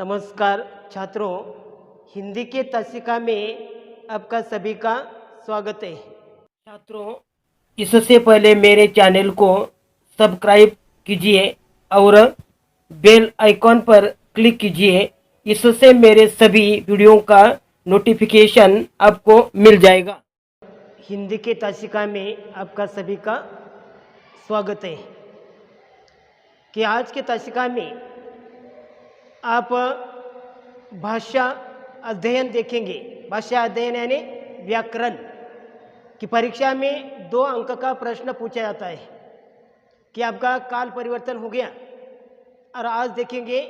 नमस्कार छात्रों, हिंदी के तासिका में आपका सभी का स्वागत है। छात्रों, इससे पहले मेरे चैनल को सब्सक्राइब कीजिए और बेल आइकॉन पर क्लिक कीजिए। इससे मेरे सभी वीडियो का नोटिफिकेशन आपको मिल जाएगा। हिंदी के तासिका में आपका सभी का स्वागत है कि आज के तासिका में आप भाषा अध्ययन देखेंगे। भाषा अध्ययन यानी व्याकरण की परीक्षा में 2 अंक का प्रश्न पूछा जाता है कि आपका काल परिवर्तन हो गया। और आज देखेंगे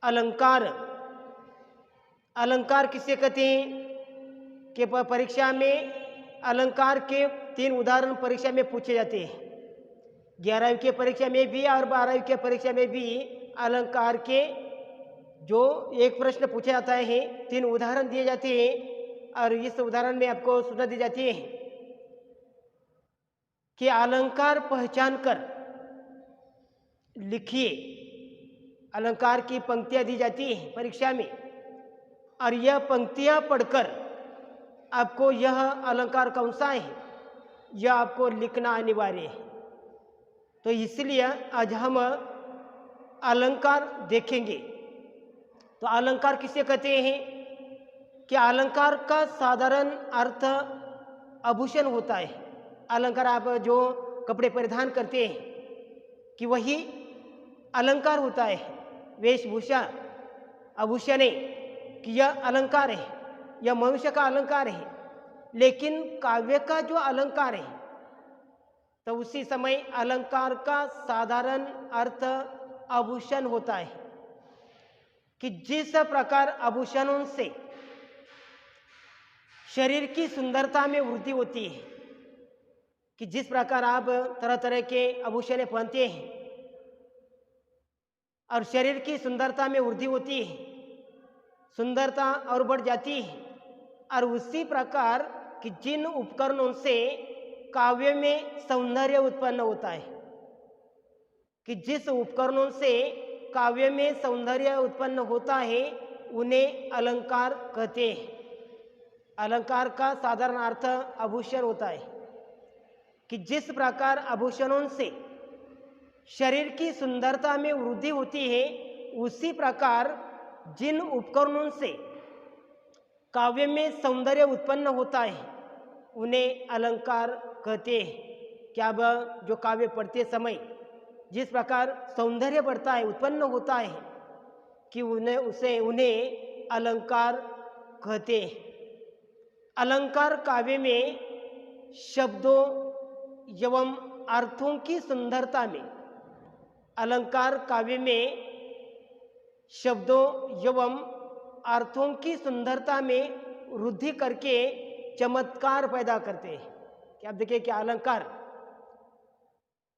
अलंकार। अलंकार किसे कहते हैं कि परीक्षा में अलंकार के 3 उदाहरण परीक्षा में पूछे जाते हैं। 11वीं के परीक्षा में भी और 12वीं के परीक्षा में भी अलंकार के जो एक प्रश्न पूछा जाता है, 3 उदाहरण दिए जाते हैं और इस उदाहरण में आपको सूचना दी जाती है कि अलंकार पहचान कर लिखिए। अलंकार की पंक्तियां दी जाती हैं परीक्षा में और यह पंक्तियां पढ़कर आपको यह अलंकार कौन सा है यह आपको लिखना अनिवार्य है। तो इसलिए आज हम अलंकार देखेंगे। तो अलंकार किसे कहते हैं कि अलंकार का साधारण अर्थ आभूषण होता है। अलंकार आप जो कपड़े परिधान करते हैं कि वही अलंकार होता है। वेशभूषा आभूषण है कि यह अलंकार है, यह मनुष्य का अलंकार है। लेकिन काव्य का जो अलंकार है तो उसी समय अलंकार का साधारण अर्थ आभूषण होता है कि जिस प्रकार आभूषणों से शरीर की सुंदरता में वृद्धि होती है, कि जिस प्रकार आप तरह तरह के आभूषण पहनते हैं और शरीर की सुंदरता में वृद्धि होती है, सुंदरता और बढ़ जाती है। और उसी प्रकार कि जिन उपकरणों से काव्य में सौंदर्य उत्पन्न होता है, कि जिस उपकरणों से काव्य में सौंदर्य उत्पन्न होता है उन्हें अलंकार कहते हैं। अलंकार का साधारण अर्थ आभूषण होता है कि जिस प्रकार आभूषणों से शरीर की सुंदरता में वृद्धि होती है, उसी प्रकार जिन उपकरणों से काव्य में सौंदर्य उत्पन्न होता है उन्हें अलंकार कहते हैं। क्या अब जो काव्य पढ़ते समय जिस प्रकार सौंदर्य बढ़ता है, उत्पन्न होता है कि उन्हें अलंकार कहते हैं। अलंकार काव्य में शब्दों एवं अर्थों की सुंदरता में, अलंकार काव्य में शब्दों एवं अर्थों की सुंदरता में वृद्धि करके चमत्कार पैदा करते हैं। कि आप देखिए कि अलंकार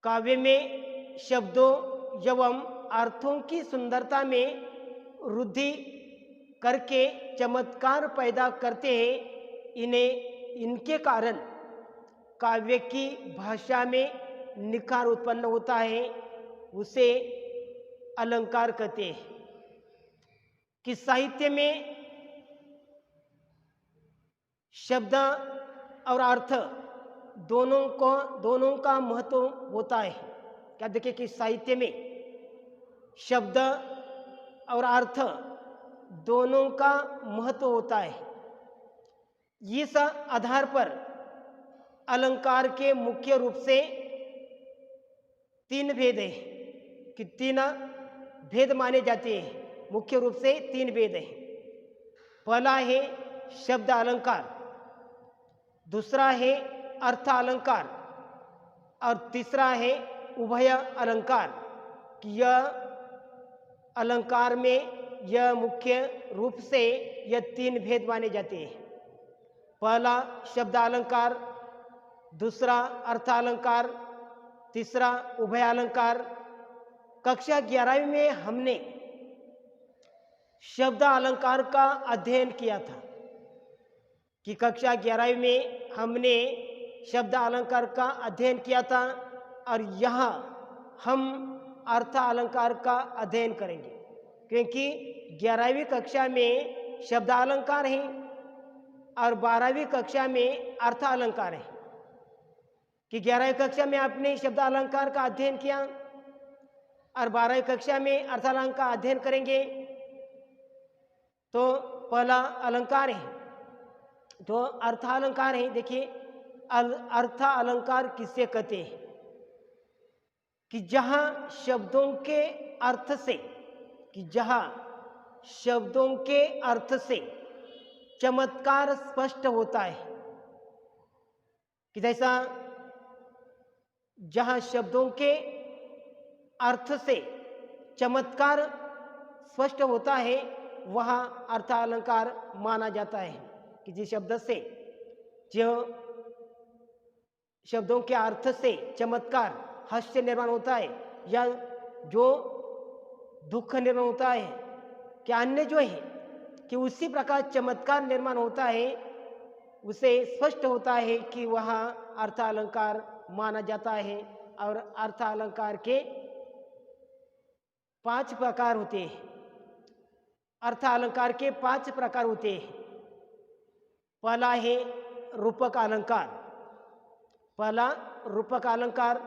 काव्य में शब्दों एवं अर्थों की सुंदरता में वृद्धि करके चमत्कार पैदा करते हैं। इनके कारण काव्य की भाषा में निखार उत्पन्न होता है, उसे अलंकार कहते हैं। कि साहित्य में शब्द और अर्थ दोनों का महत्व होता है। क्या देखिए कि साहित्य में शब्द और अर्थ दोनों का महत्व होता है। इस आधार पर अलंकार के मुख्य रूप से 3 भेद है कि 3 भेद माने जाते हैं। मुख्य रूप से 3 भेद है। पहला है शब्द अलंकार, दूसरा है अर्थ अलंकार और तीसरा है उभय अलंकार। यह अलंकार में यह मुख्य रूप से यह 3 भेद माने जाते हैं। पहला शब्द अलंकार, दूसरा अर्थ अलंकार, तीसरा उभय अलंकार। कक्षा 11वीं में हमने शब्द अलंकार का अध्ययन किया था कि कक्षा 11वीं में हमने शब्द अलंकार का अध्ययन किया था और यहाँ हम अर्थ अलंकार का अध्ययन करेंगे। क्योंकि 11वीं कक्षा में शब्द अलंकार है और 12वीं कक्षा में अर्थ अलंकार है। कि 11वीं कक्षा में आपने शब्द अलंकार का अध्ययन किया और 12वीं कक्षा में अर्थ अलंकार का अध्ययन करेंगे। तो पहला अलंकार है, तो अर्थ अलंकार है। देखिए अर्थ अलंकार किससे कहते हैं? कि जहां शब्दों के अर्थ से, कि जहां शब्दों के अर्थ से चमत्कार स्पष्ट होता है। कि जैसा जहां शब्दों के अर्थ से चमत्कार स्पष्ट होता है वहां अर्थ अलंकार माना जाता है। कि जिस शब्द से, जो शब्दों के अर्थ से चमत्कार, हास्य निर्माण होता है या जो दुख निर्माण होता है, क्या अन्य जो है कि उसी प्रकार चमत्कार निर्माण होता है, उसे स्पष्ट होता है कि वहाँ अर्थ अलंकार माना जाता है। और अर्थ अलंकार के 5 प्रकार होते हैं। अर्थ अलंकार के 5 प्रकार होते हैं। पहला है रूपक अलंकार, पहला रूपक अलंकार,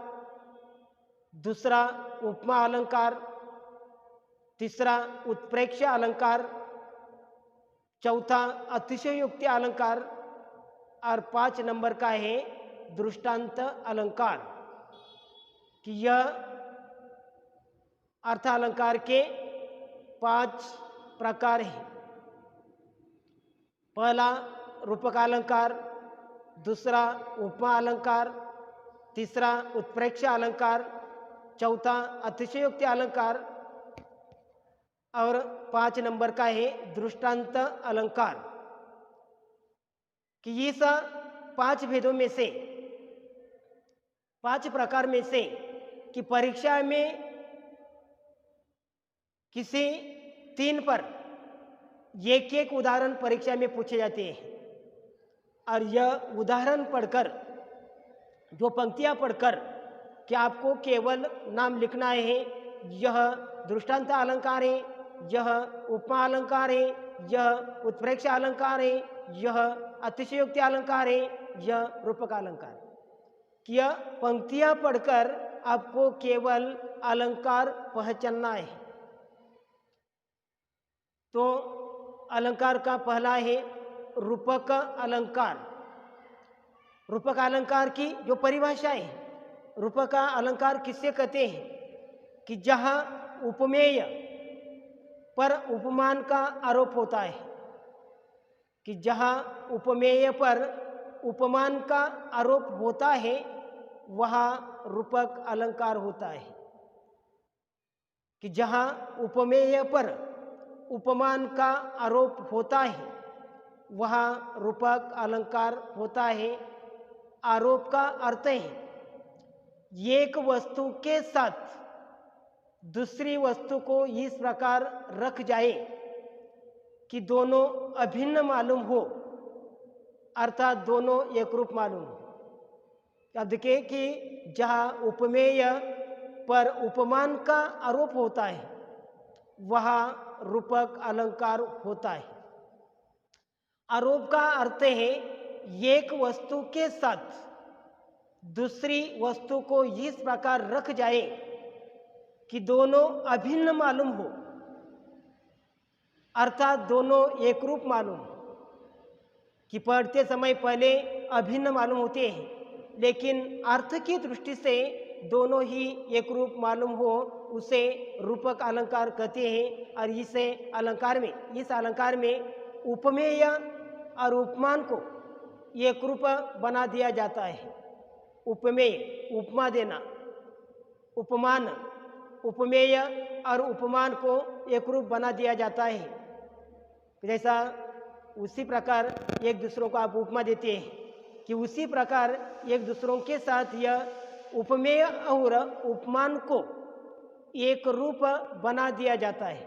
दूसरा उपमा अलंकार, तीसरा उत्प्रेक्ष्य अलंकार, चौथा अतिशयोक्ति अलंकार और 5 नंबर का है दृष्टांत अलंकार। कि यह अर्थ अलंकार के 5 प्रकार हैं। पहला रूपक अलंकार, दूसरा उपमा अलंकार, तीसरा उत्प्रेक्ष्य अलंकार, चौथा अतिशयोक्ति अलंकार और 5 नंबर का है दृष्टांत अलंकार। कि इस 5 भेदों में से, 5 प्रकार में से कि परीक्षा में किसी 3 पर एक एक उदाहरण परीक्षा में पूछे जाते हैं। और यह उदाहरण पढ़कर, जो पंक्तियां पढ़कर कि आपको केवल नाम लिखना है, यह दृष्टांत अलंकार है, यह उपमा अलंकार है, यह उत्प्रेक्ष्य अलंकार है, यह अतिशयोक्ति अलंकार है, यह रूपक अलंकार। कि यह पंक्तियां पढ़कर आपको केवल अलंकार पहचानना है। तो अलंकार का पहला है रूपक अलंकार। रूपक अलंकार की जो परिभाषा है, रूपक अलंकार किससे कहते हैं? कि जहां उपमेय पर उपमान का आरोप होता है। कि जहां उपमेय पर उपमान का आरोप होता है वहां रूपक अलंकार होता है। कि जहां उपमेय पर उपमान का आरोप होता है वहां रूपक अलंकार होता है। आरोप का अर्थ है एक वस्तु के साथ दूसरी वस्तु को इस प्रकार रख जाए कि दोनों अभिन्न मालूम हो, अर्थात दोनों एक रूप मालूम हो। अब देखिए कि जहाँ उपमेय पर उपमान का आरोप होता है वहाँ रूपक अलंकार होता है। आरोप का अर्थ है एक वस्तु के साथ दूसरी वस्तु को इस प्रकार रख जाए कि दोनों अभिन्न मालूम हो, अर्थात दोनों एक रूप मालूम हो। कि पढ़ते समय पहले अभिन्न मालूम होते हैं, लेकिन अर्थ की दृष्टि से दोनों ही एक रूप मालूम हो, उसे रूपक अलंकार कहते हैं। और इस अलंकार में उपमेय और उपमान को एक रूप बना दिया जाता है। उपमेय उपमा देना, उपमान उपमेय और उपमान को एक रूप बना दिया जाता है। जैसा उसी प्रकार एक दूसरों को आप उपमा देते हैं कि उसी प्रकार एक दूसरों के साथ यह उपमेय और उपमान को एक रूप बना दिया जाता है।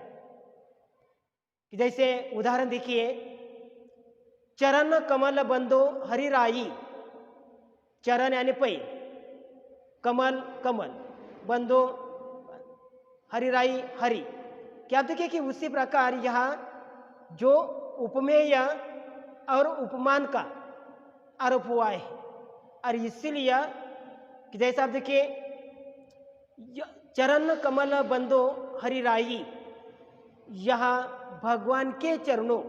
जैसे उदाहरण देखिए, चरण कमल बंदो हरिराई। चरण यानी पै, कमल कमल, बंदो हरिराई हरि। क्या देखिए कि उसी प्रकार यहाँ जो उपमेय और उपमान का आरोप हुआ है, और इसीलिए कि जैसा आप देखिए चरण कमल बंदो हरिराई, यहाँ भगवान के चरणों,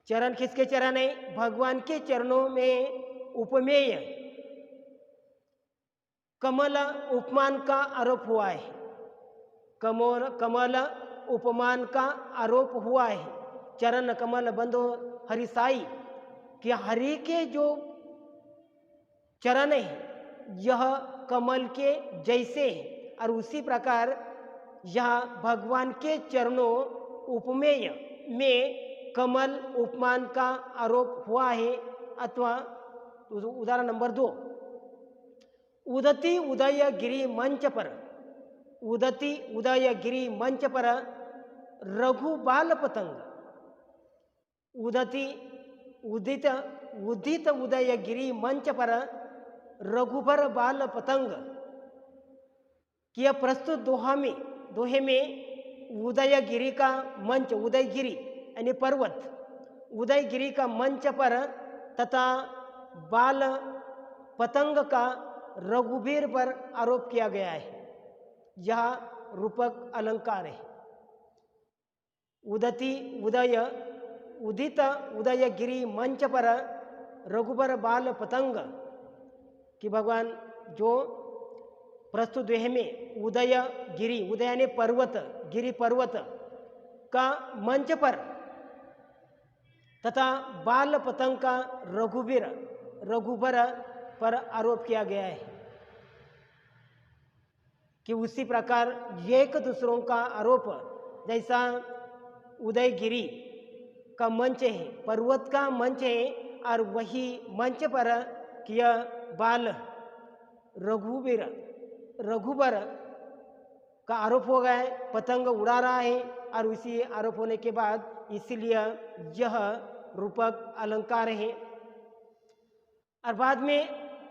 चरण किसके चरण है? भगवान के चरणों में उपमेय कमल उपमान का आरोप हुआ है। कमल उपमान का आरोप हुआ है। चरण कमल बंदो हरिसाई, कि हरि के जो चरण है यह कमल के जैसे है, और उसी प्रकार यहाँ भगवान के चरणों उपमेय में कमल उपमान का आरोप हुआ है। अथवा उदाहरण नंबर 2, उदती उदय गिरी मंच पर, उदती उदय गिरी मंच पर रघु बाल पतंग, उदती उदित उदित उदय गिरी मंच पर रघुबर बाल पतंग, कि यह प्रस्तुत दोहे में उदयगिरी का मंच, उदयगिरी यानी पर्वत, उदयगिरी का मंच पर तथा बाल पतंग का रघुबीर पर आरोप किया गया है। यह रूपक अलंकार है। उदती उदय उदित उदयगिरी मंच पर रघुबर बाल पतंग, कि भगवान जो प्रस्तुत दोहे में उदय गिरी, उदय यानी पर्वत, गिरी पर्वत का मंच पर तथा बाल पतंग का रघुबर पर आरोप किया गया है, कि उसी प्रकार एक दूसरों का आरोप, जैसा उदयगिरी का मंच है, पर्वत का मंच है, और वही मंच पर किया बाल रघुबर का आरोप हो गया है, पतंग उड़ा रहा है, और उसी आरोप होने के बाद इसीलिए यह रूपक अलंकार है। और बाद में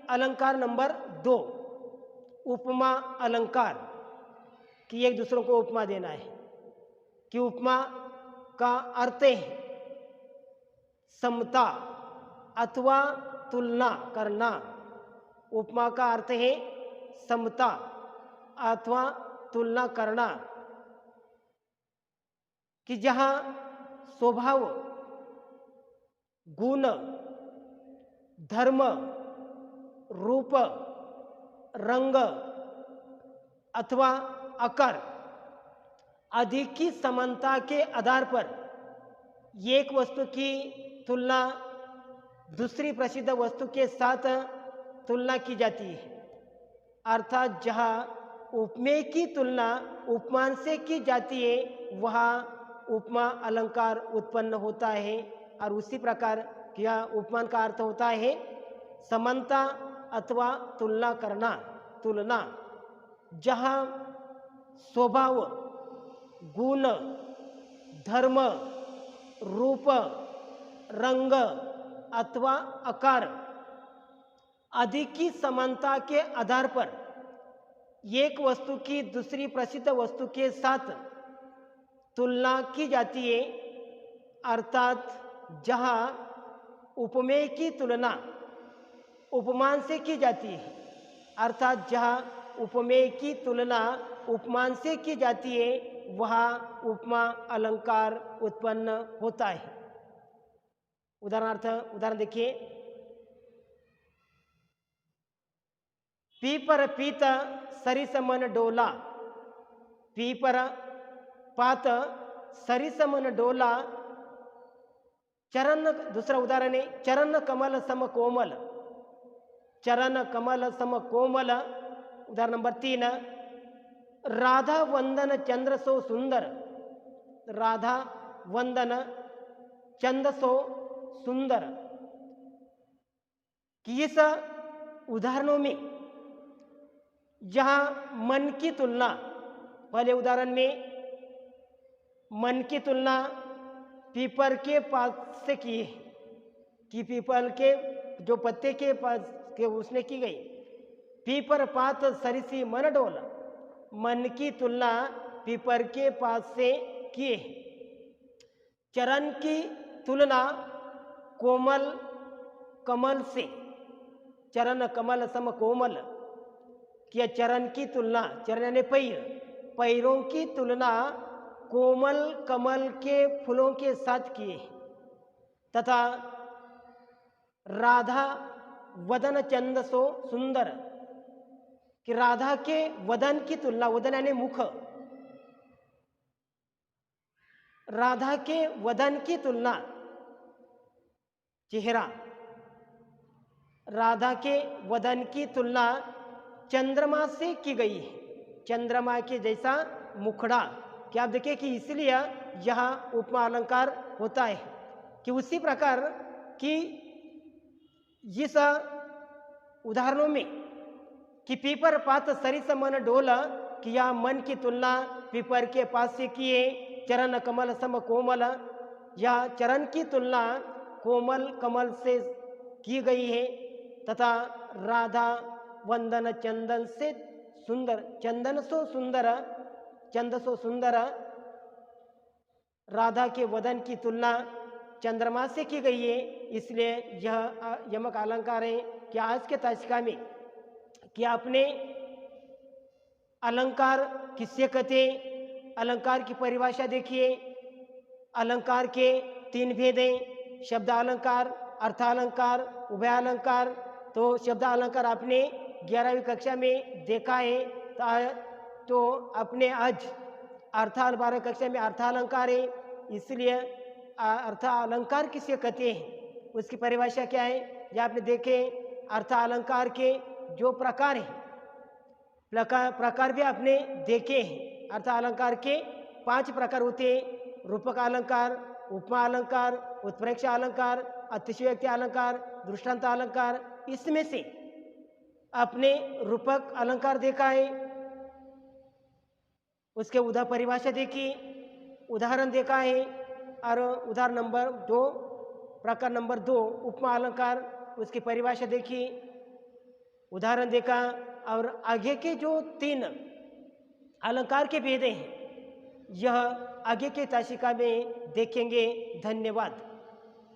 अलंकार नंबर 2, उपमा अलंकार, कि एक दूसरों को उपमा देना है, कि उपमा का अर्थ है समता अथवा तुलना करना। उपमा का अर्थ है समता अथवा तुलना करना, कि जहाँ स्वभाव, गुण, धर्म, रूप, रंग अथवा आकार आदि की समानता के आधार पर एक वस्तु की तुलना दूसरी प्रसिद्ध वस्तु के साथ तुलना की जाती है। अर्थात जहाँ उपमेय की तुलना उपमान से की जाती है वहाँ उपमा अलंकार उत्पन्न होता है। और उसी प्रकार यह उपमान का अर्थ होता है समानता अथवा तुलना करना, तुलना, जहाँ स्वभाव, गुण, धर्म, रूप, रंग अथवा आकार आदि की समानता के आधार पर एक वस्तु की दूसरी प्रसिद्ध वस्तु के साथ तुलना की जाती है। अर्थात जहाँ उपमेय की तुलना उपमान से की जाती है, अर्थात जहाँ उपमेय की तुलना उपमान से की जाती है वहाँ उपमा अलंकार उत्पन्न होता है। उदाहरण देखिए, पीपर पीत सरिसमन डोला, पीपर पात सरिसमन डोला, चरण, दूसरा उदाहरण है चरण कमल सम कोमल, चरण कमल सम कोमल। उदाहरण नंबर 3, राधा वंदन चंद्र सो सुंदर, राधा वंदन चंद्र सो सुंदर, कि इस उदाहरणों में जहाँ मन की तुलना, पहले उदाहरण में मन की तुलना पीपल के पात से की है, कि पीपल के जो पत्ते के पास के उसने की गई। पीपर पात सरिसी मन डोला, मन की तुलना पीपर के पास से किए। चरण की तुलना कोमल कमल से, चरण कमल सम कोमल किया। चरण की तुलना, चरण यानी पैर, पैरों की तुलना कोमल कमल के फूलों के साथ किए। तथा राधा वदन चंद सो सुंदर, कि राधा के वदन की तुलना, वदन यानी मुख, राधा के वदन की तुलना, चेहरा, राधा के वदन की तुलना चंद्रमा से की गई है। चंद्रमा के जैसा मुखड़ा। क्या आप देखिए कि इसलिए यहाँ उपमा अलंकार होता है कि उसी प्रकार कि इस उदाहरणों में कि पीपर पात सरिस मन डोला, कि यह मन की तुलना पीपर के पास से किए। चरण कमल सम कोमल, यह चरण की तुलना कोमल कमल से की गई है। तथा राधा वंदन चंदन से सुंदर, चंदन सो सुंदर, चंद सो सुंदर, राधा के वदन की तुलना चंद्रमा से की गई है। इसलिए यह यमक अलंकार है। कि आज के तासिका में कि आपने अलंकार किससे कहते, अलंकार की परिभाषा देखिए। अलंकार के 3 भेद हैं, शब्दालंकार, अर्थालंकार, उभयालंकार। तो शब्दालंकार आपने 11वीं कक्षा में देखा है। तो अपने आज 12वीं कक्षा में अर्थालंकार है। इसलिए अर्थालंकार किसे कहते हैं उसकी परिभाषा क्या है, यह आपने देखे। अर्थालंकार के जो प्रकार है, प्रकार भी आपने देखे हैं। अर्थालंकार के 5 प्रकार होते हैं, रूपक अलंकार, उपमा अलंकार, उत्प्रेक्षा अलंकार, अतिशयोक्ति अलंकार, दृष्टांत अलंकार। इसमें से आपने रूपक अलंकार देखा है, उसके परिभाषा देखी, उदाहरण देखा है। और उदाहरण नंबर 2, प्रकार नंबर 2 उपमा अलंकार, उसकी परिभाषा देखी, उदाहरण देखा। और आगे के जो 3 अलंकार के भेद हैं, यह आगे के तासिका में देखेंगे। धन्यवाद।